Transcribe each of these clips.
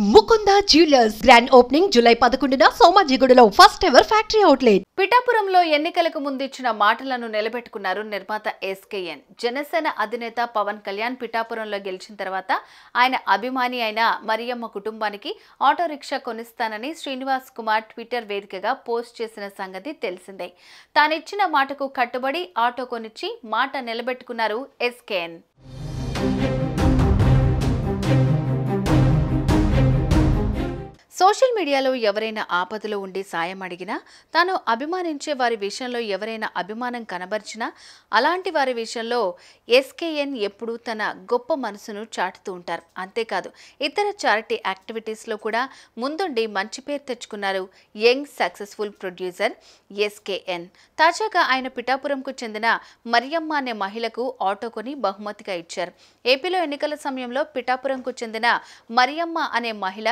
Mukunda jewellers grand opening July 11న సోమాజిగూడలో first ever factory outlet. పిఠాపురంలో ఎన్నికలకు ముందు ఇచ్చిన మాటలను నిలబెట్టుకున్నారు నిర్మాత ఎస్కేఎన్. జనసేన అధినేత పవన్ కళ్యాణ్ పిఠాపురంలో గెలిచిన తర్వాత ఆయన అభిమాని అయిన మరియమ్మ కుటుంబానికి ఆటో రిక్షా కొనిస్తానని శ్రీనివాస్ కుమార్ ట్విట్టర్ వేదికగా పోస్ట్ చేసిన సంగతి తెలిసిందే. తానిచ్చిన మాటకు కట్టుబడి ఆటో కొనిచ్చి మాట నిలబెట్టుకున్నారు ఎస్కేఎన్. సోషల్ మీడియాలో ఎవరైనా ఆపదలో ఉండి సాయం అడిగినా, తాను అభిమానించే వారి విషయంలో ఎవరైనా అభిమానం కనబరిచినా, అలాంటి వారి విషయంలో ఎస్కేఎన్ ఎప్పుడూ తన గొప్ప మనసును చాటుతూ ఉంటారు. అంతేకాదు ఇతర చారిటీ యాక్టివిటీస్లో కూడా ముందుండి మంచి పేరు తెచ్చుకున్నారు యంగ్ సక్సెస్ఫుల్ ప్రొడ్యూసర్ ఎస్కేఎన్. తాజాగా ఆయన పిఠాపురంకు చెందిన మరియమ్మ అనే మహిళకు ఆటో కొని బహుమతిగా ఇచ్చారు. ఏపీలో ఎన్నికల సమయంలో పిఠాపురంకు చెందిన మరియమ్మ అనే మహిళ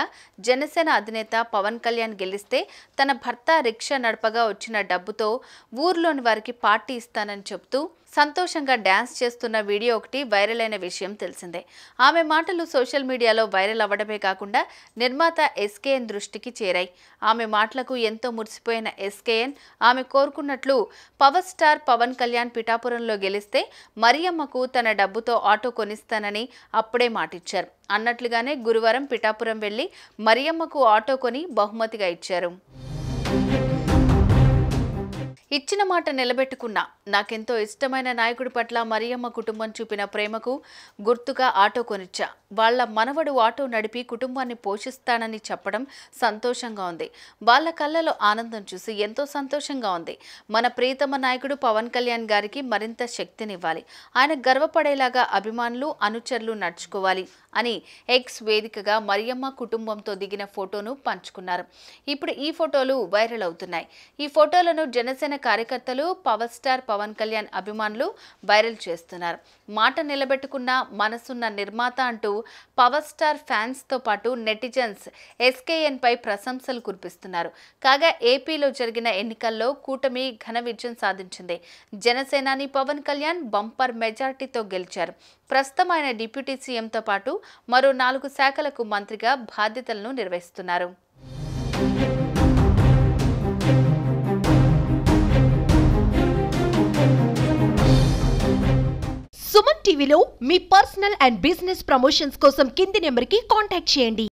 జనసేన అధినేత పవన్ కళ్యాణ్ గెలిస్తే తన భర్త రిక్షా నడపగా వచ్చిన డబ్బుతో ఊర్లోని వారికి పార్టీ ఇస్తానని చెప్తూ సంతోషంగా డ్యాన్స్ చేస్తున్న వీడియో ఒకటి వైరల్ అయిన విషయం తెలిసిందే. ఆమె మాటలు సోషల్ మీడియాలో వైరల్ అవ్వడమే కాకుండా నిర్మాత ఎస్కేఎన్ దృష్టికి చేరాయి. ఆమె మాటలకు ఎంతో మురిసిపోయిన ఎస్కేఎన్ ఆమె కోరుకున్నట్లు పవర్ స్టార్ పవన్ కళ్యాణ్ పిఠాపురంలో గెలిస్తే మరియమ్మకు తన డబ్బుతో ఆటో కొనిస్తానని అప్పుడే మాటిచ్చారు. అన్నట్లుగానే గురువారం పిఠాపురం వెళ్లి మరియమ్మకు ఆటో కొని బహుమతిగా ఇచ్చారు. ఇచ్చిన మాట నిలబెట్టుకున్నా. నాకెంతో ఇష్టమైన నాయకుడి పట్ల మరియమ్మ కుటుంబం చూపిన ప్రేమకు గుర్తుగా ఆటో కొనిచ్చా. వాళ్ల మనవడు ఆటో నడిపి కుటుంబాన్ని పోషిస్తానని చెప్పడం సంతోషంగా ఉంది. వాళ్ల కళ్ళలో ఆనందం చూసి ఎంతో సంతోషంగా ఉంది. మన ప్రియతమ నాయకుడు పవన్ కళ్యాణ్ గారికి మరింత శక్తినివ్వాలి. ఆయన గర్వపడేలాగా అభిమానులు అనుచరులు నడుచుకోవాలి అని ఎక్స్ వేదికగా మరియమ్మ కుటుంబంతో దిగిన ఫోటోను పంచుకున్నారు. ఇప్పుడు ఈ ఫోటోలు వైరల్ అవుతున్నాయి. ఈ ఫోటోలను జనసేన కార్యకర్తలు, పవర్ స్టార్ పవన్ కళ్యాణ్ అభిమానులు వైరల్ చేస్తున్నారు. మాట నిలబెట్టుకున్న మనసున్న నిర్మాత అంటూ పవర్ స్టార్ ఫ్యాన్స్ తో పాటు నెటిజన్స్ ఎస్కేఎన్ పై ప్రశంసలు కురిపిస్తున్నారు. కాగా ఏపీలో జరిగిన ఎన్నికల్లో కూటమి ఘన విజయం సాధించింది. జనసేనాని పవన్ కళ్యాణ్ బంపర్ మెజార్టీతో గెలిచారు. ప్రస్తుతం ఆయన డిప్యూటీ సీఎంతో పాటు మరో 4 శాఖలకు మంత్రిగా బాధ్యతలను నిర్వహిస్తున్నారు. సుమన్ టీవీలో మీ పర్సనల్ అండ్ బిజినెస్ ప్రమోషన్స్ కోసం కింది నెంబర్కి కాంటాక్ట్ చేయండి.